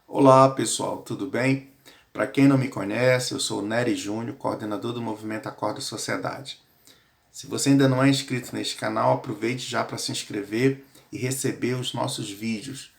Olá pessoal, tudo bem? Para quem não me conhece, eu sou o Nery Júnior, coordenador do movimento Acorda Sociedade. Se você ainda não é inscrito neste canal, aproveite já para se inscrever e receber os nossos vídeos.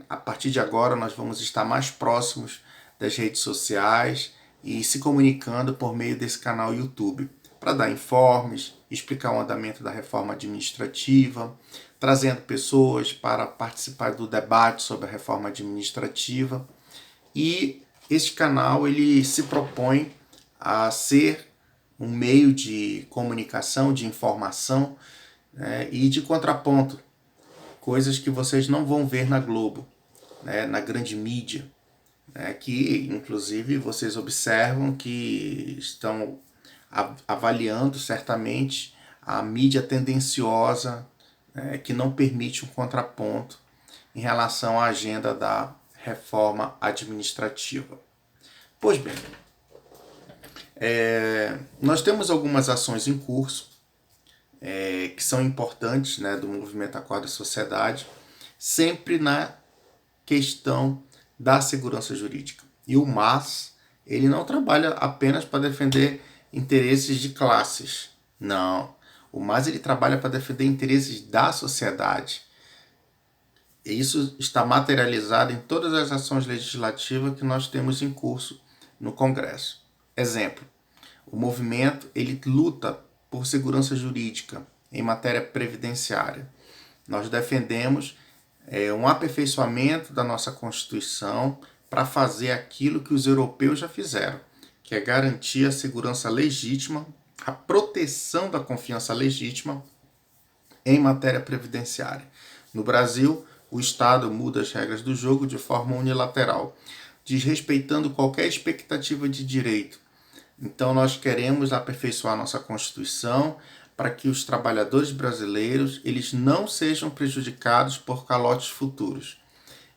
A partir de agora nós vamos estar mais próximos das redes sociais e se comunicando por meio desse canal YouTube, para dar informes, explicar o andamento da reforma administrativa, trazendo pessoas para participar do debate sobre a reforma administrativa. E este canal ele se propõe a ser um meio de comunicação, de informação, né, e de contraponto, coisas que vocês não vão ver na Globo, né, na grande mídia, né, que inclusive vocês observam que estão avaliando certamente a mídia tendenciosa, né, que não permite um contraponto em relação à agenda da reforma administrativa. Pois bem, nós temos algumas ações em curso que são importantes, né, do movimento Acorda Sociedade, sempre na questão da segurança jurídica. E o MAS, ele não trabalha apenas para defender interesses de classes. Não. O MAS ele trabalha para defender interesses da sociedade. E isso está materializado em todas as ações legislativas que nós temos em curso no Congresso. Exemplo, o movimento ele luta por segurança jurídica em matéria previdenciária. Nós defendemos um aperfeiçoamento da nossa Constituição para fazer aquilo que os europeus já fizeram, que é garantir a segurança legítima, a proteção da confiança legítima em matéria previdenciária. No Brasil, o Estado muda as regras do jogo de forma unilateral, desrespeitando qualquer expectativa de direito. Então nós queremos aperfeiçoar nossa Constituição para que os trabalhadores brasileiros eles não sejam prejudicados por calotes futuros.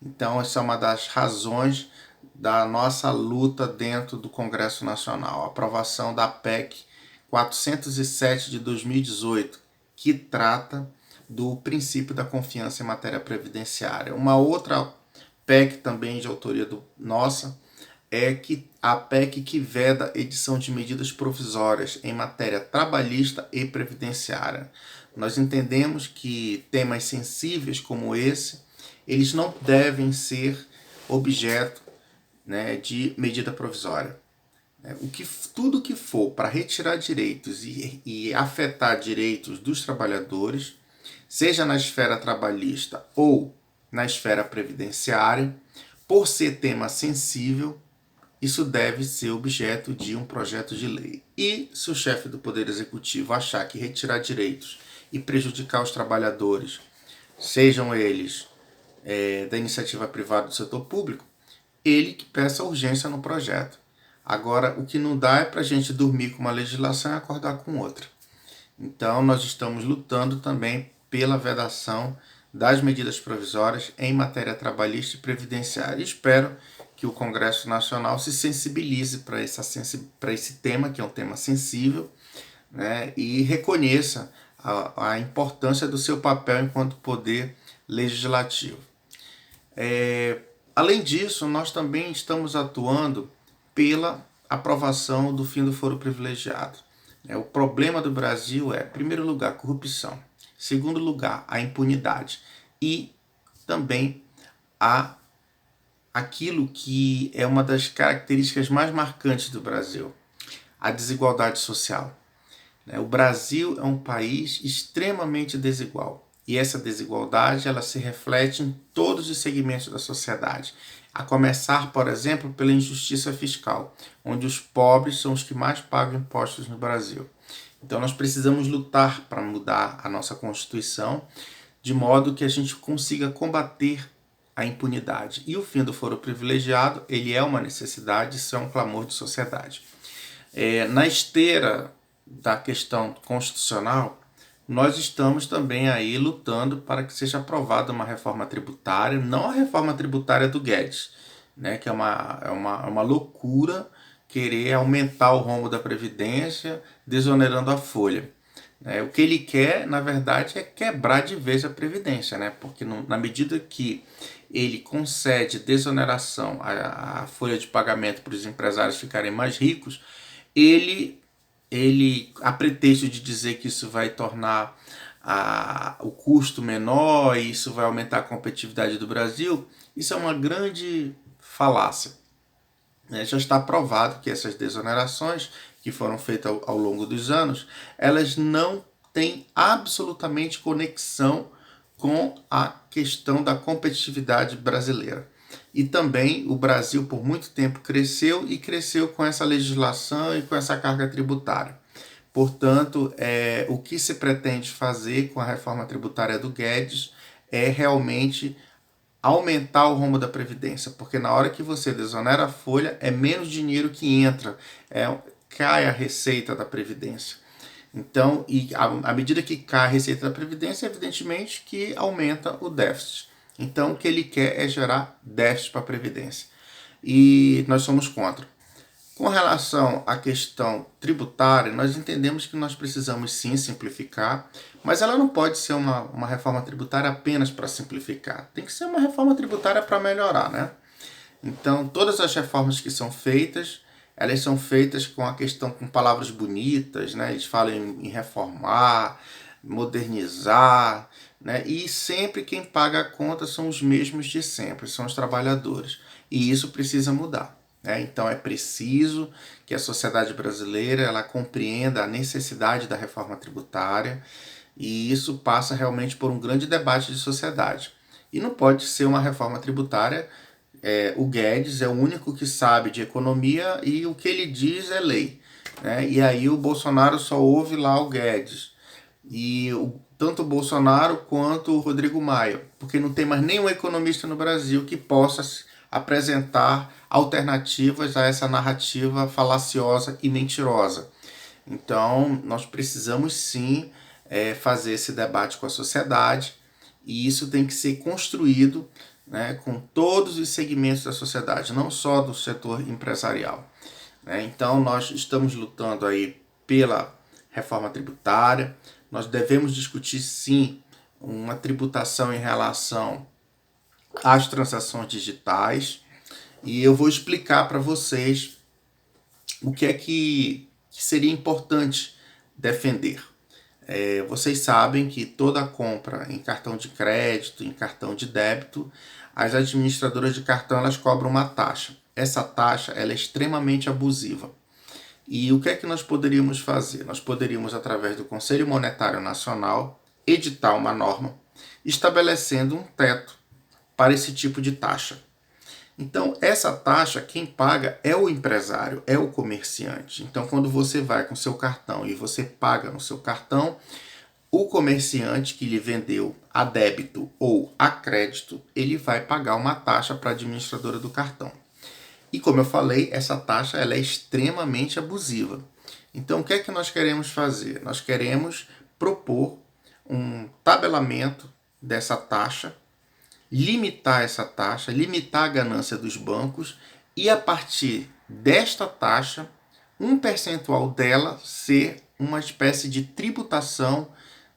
Então essa é uma das razões da nossa luta dentro do Congresso Nacional, a aprovação da PEC 407 de 2018, que trata do princípio da confiança em matéria previdenciária. Uma outra PEC também de autoria nossa é que a PEC que veda edição de medidas provisórias em matéria trabalhista e previdenciária. Nós entendemos que temas sensíveis como esse, eles não devem ser objeto, né, de medida provisória. Tudo que for para retirar direitos e afetar direitos dos trabalhadores, seja na esfera trabalhista ou na esfera previdenciária, por ser tema sensível, isso deve ser objeto de um projeto de lei. E se o chefe do Poder Executivo achar que retirar direitos e prejudicar os trabalhadores, sejam eles da iniciativa privada do setor público, ele que peça urgência no projeto. Agora, o que não dá é para a gente dormir com uma legislação e acordar com outra. Então, nós estamos lutando também pela vedação das medidas provisórias em matéria trabalhista e previdenciária. E espero que o Congresso Nacional se sensibilize para esse tema, que é um tema sensível, né, e reconheça a importância do seu papel enquanto poder legislativo. Além disso, nós também estamos atuando pela aprovação do fim do foro privilegiado. O problema do Brasil é, em primeiro lugar, corrupção. Em segundo lugar, a impunidade. E também aquilo que é uma das características mais marcantes do Brasil, a desigualdade social. O Brasil é um país extremamente desigual. E essa desigualdade ela se reflete em todos os segmentos da sociedade. A começar, por exemplo, pela injustiça fiscal, onde os pobres são os que mais pagam impostos no Brasil. Então nós precisamos lutar para mudar a nossa Constituição de modo que a gente consiga combater a impunidade. E o fim do foro privilegiado, ele é uma necessidade, isso é um clamor de sociedade. Na esteira da questão constitucional, nós estamos também aí lutando para que seja aprovada uma reforma tributária, não a reforma tributária do Guedes, né, que é uma loucura querer aumentar o rombo da Previdência, desonerando a folha. O que ele quer, na verdade, é quebrar de vez a Previdência, né? Porque na medida que ele concede desoneração à folha de pagamento para os empresários ficarem mais ricos, ele, a pretexto de dizer que isso vai tornar o custo menor e isso vai aumentar a competitividade do Brasil, isso é uma grande falácia. Já está provado que essas desonerações que foram feitas ao longo dos anos, elas não têm absolutamente conexão com a questão da competitividade brasileira. E também o Brasil por muito tempo cresceu e cresceu com essa legislação e com essa carga tributária. Portanto, o que se pretende fazer com a reforma tributária do Guedes é realmente aumentar o rombo da Previdência, porque na hora que você desonera a folha, é menos dinheiro que entra, cai a receita da Previdência. Então, à medida que cai a receita da Previdência, evidentemente que aumenta o déficit. Então, o que ele quer é gerar déficit para a Previdência. E nós somos contra. Com relação à questão tributária, nós entendemos que nós precisamos sim simplificar, mas ela não pode ser uma reforma tributária apenas para simplificar. Tem que ser uma reforma tributária para melhorar, né? Então, todas as reformas que são feitas, elas são feitas com a questão, com palavras bonitas, né? Eles falam em reformar, modernizar, né? E sempre quem paga a conta são os mesmos de sempre, são os trabalhadores. E isso precisa mudar. Então é preciso que a sociedade brasileira ela compreenda a necessidade da reforma tributária e isso passa realmente por um grande debate de sociedade. E não pode ser uma reforma tributária, o Guedes é o único que sabe de economia e o que ele diz é lei. E aí o Bolsonaro só ouve lá o Guedes. E tanto o Bolsonaro quanto o Rodrigo Maia, porque não tem mais nenhum economista no Brasil que possa apresentar alternativas a essa narrativa falaciosa e mentirosa. Então, nós precisamos sim fazer esse debate com a sociedade e isso tem que ser construído, né, com todos os segmentos da sociedade, não só do setor empresarial. Então, nós estamos lutando aí pela reforma tributária, nós devemos discutir sim uma tributação em relação às transações digitais e eu vou explicar para vocês o que é que seria importante defender. Vocês sabem que toda compra em cartão de crédito, em cartão de débito, as administradoras de cartão elas cobram uma taxa. Essa taxa ela é extremamente abusiva. E o que é que nós poderíamos fazer? Nós poderíamos, através do Conselho Monetário Nacional, editar uma norma estabelecendo um teto para esse tipo de taxa. Então, essa taxa, quem paga é o empresário, é o comerciante. Então, quando você vai com seu cartão e você paga no seu cartão, o comerciante que lhe vendeu a débito ou a crédito, ele vai pagar uma taxa para a administradora do cartão. E como eu falei, essa taxa ela é extremamente abusiva. Então, o que é que nós queremos fazer? Nós queremos propor um tabelamento dessa taxa, limitar essa taxa, limitar a ganância dos bancos e a partir desta taxa, um percentual dela ser uma espécie de tributação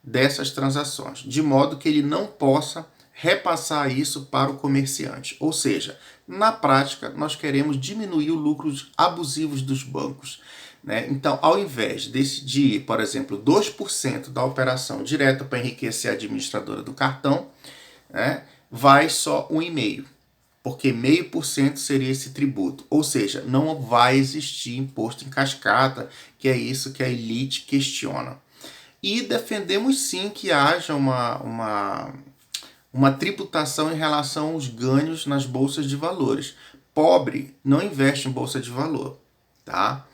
dessas transações, de modo que ele não possa repassar isso para o comerciante. Ou seja, na prática, nós queremos diminuir os lucros abusivos dos bancos. Então, ao invés de ir, por exemplo, 2% da operação direto para enriquecer a administradora do cartão, vai só 1,5%, porque 0,5% seria esse tributo. Ou seja, não vai existir imposto em cascata, que é isso que a elite questiona. E defendemos sim que haja uma tributação em relação aos ganhos nas bolsas de valores. Pobre não investe em bolsa de valor, tá?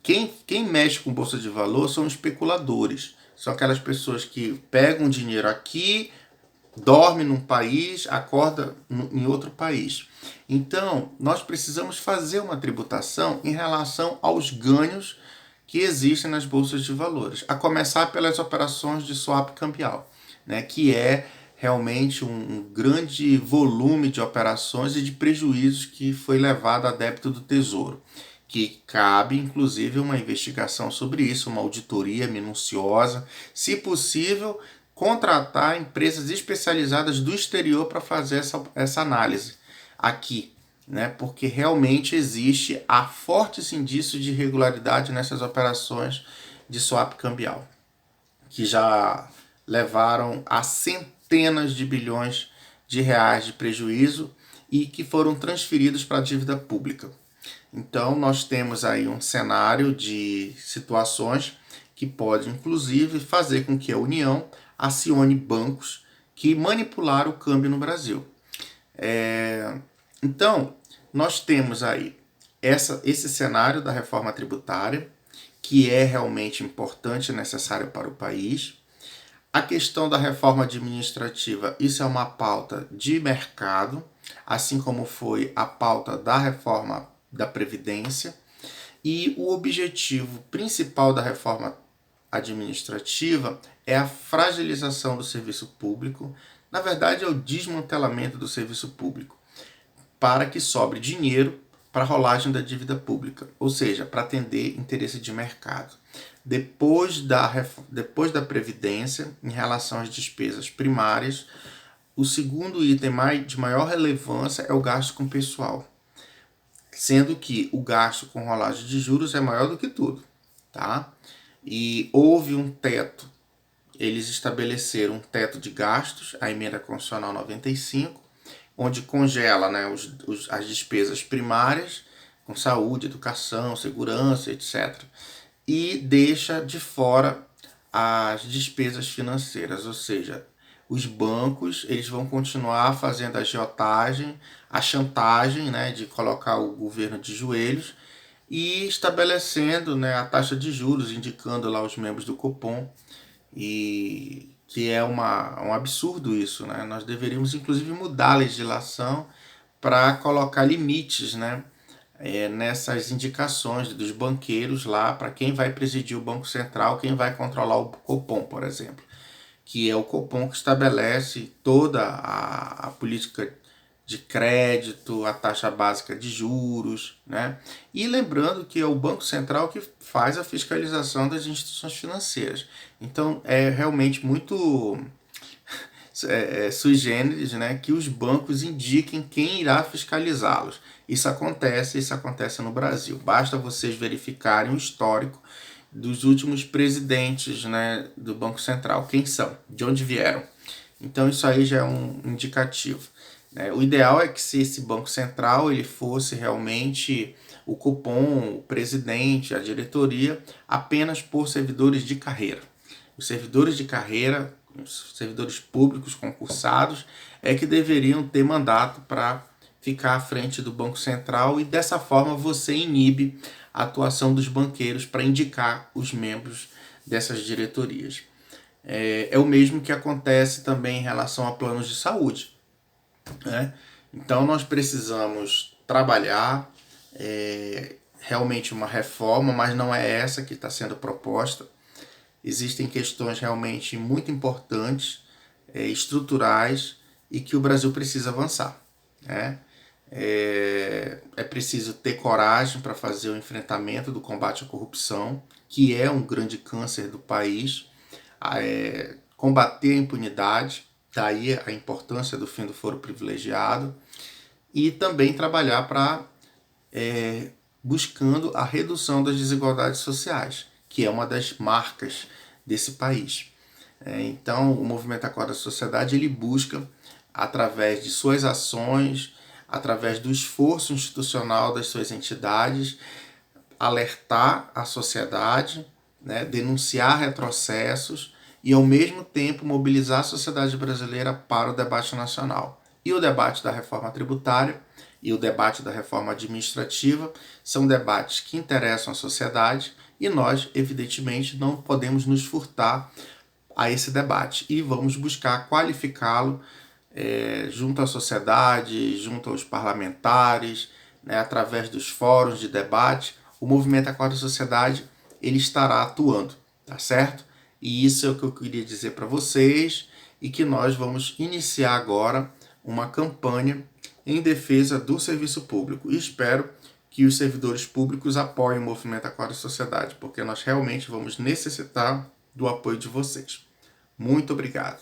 Quem mexe com bolsa de valor são especuladores. São aquelas pessoas que pegam dinheiro aqui, dorme num país, acorda em outro país. Então, nós precisamos fazer uma tributação em relação aos ganhos que existem nas bolsas de valores, a começar pelas operações de swap cambial, que é realmente um grande volume de operações e de prejuízos que foi levado a débito do Tesouro, que cabe inclusive uma investigação sobre isso, uma auditoria minuciosa, se possível contratar empresas especializadas do exterior para fazer essa análise aqui, né? Porque realmente existe há fortes indícios de irregularidade nessas operações de swap cambial, que já levaram a centenas de bilhões de reais de prejuízo e que foram transferidos para a dívida pública. Então, nós temos aí um cenário de situações que pode, inclusive, fazer com que a União acione bancos que manipularam o câmbio no Brasil. Então, nós temos aí esse cenário da reforma tributária, que é realmente importante e necessário para o país. A questão da reforma administrativa, isso é uma pauta de mercado, assim como foi a pauta da reforma da Previdência. E o objetivo principal da reforma administrativa é a fragilização do serviço público, na verdade é o desmantelamento do serviço público, para que sobre dinheiro para a rolagem da dívida pública, ou seja, para atender interesse de mercado. Depois da Previdência, em relação às despesas primárias, o segundo item de maior relevância é o gasto com pessoal, sendo que o gasto com rolagem de juros é maior do que tudo, tá? E houve um teto, eles estabeleceram um teto de gastos, a Emenda Constitucional 95, onde congela, né, as despesas primárias, com saúde, educação, segurança, etc. E deixa de fora as despesas financeiras, ou seja, os bancos eles vão continuar fazendo a agiotagem, a chantagem, né, de colocar o governo de joelhos e estabelecendo, né, a taxa de juros, indicando lá os membros do Copom, e que é um absurdo isso, né? Nós deveríamos inclusive mudar a legislação para colocar limites, né, nessas indicações dos banqueiros lá para quem vai presidir o Banco Central, quem vai controlar o Copom, por exemplo, que é o Copom que estabelece toda a política de crédito, a taxa básica de juros, né? E lembrando que é o Banco Central que faz a fiscalização das instituições financeiras. Então é realmente muito sui generis, né, que os bancos indiquem quem irá fiscalizá-los. Isso acontece no Brasil. Basta vocês verificarem o histórico dos últimos presidentes, né, do Banco Central. Quem são? De onde vieram? Então isso aí já é um indicativo. O ideal é que se esse Banco Central ele fosse realmente o Copom, o presidente, a diretoria, apenas por servidores de carreira. Os servidores de carreira, os servidores públicos concursados, é que deveriam ter mandato para ficar à frente do Banco Central e dessa forma você inibe a atuação dos banqueiros para indicar os membros dessas diretorias. É o mesmo que acontece também em relação a planos de saúde, né? Então nós precisamos trabalhar realmente uma reforma, mas não é essa que está sendo proposta. Existem questões realmente muito importantes, estruturais, e que o Brasil precisa avançar, né? É preciso ter coragem para fazer o enfrentamento do combate à corrupção, que é um grande câncer do país, combater a impunidade, daí a importância do fim do foro privilegiado, e também trabalhar para buscando a redução das desigualdades sociais, que é uma das marcas desse país. Então, o Movimento Acorda Sociedade ele busca, através de suas ações, através do esforço institucional das suas entidades, alertar a sociedade, né, denunciar retrocessos e, ao mesmo tempo, mobilizar a sociedade brasileira para o debate nacional. E o debate da reforma tributária e o debate da reforma administrativa são debates que interessam a sociedade e nós, evidentemente, não podemos nos furtar a esse debate e vamos buscar qualificá-lo junto à sociedade, junto aos parlamentares, né, através dos fóruns de debate. O Movimento Acorda Sociedade ele estará atuando, tá certo? E isso é o que eu queria dizer para vocês e que nós vamos iniciar agora uma campanha em defesa do serviço público. E espero que os servidores públicos apoiem o Movimento Acorda Sociedade, porque nós realmente vamos necessitar do apoio de vocês. Muito obrigado.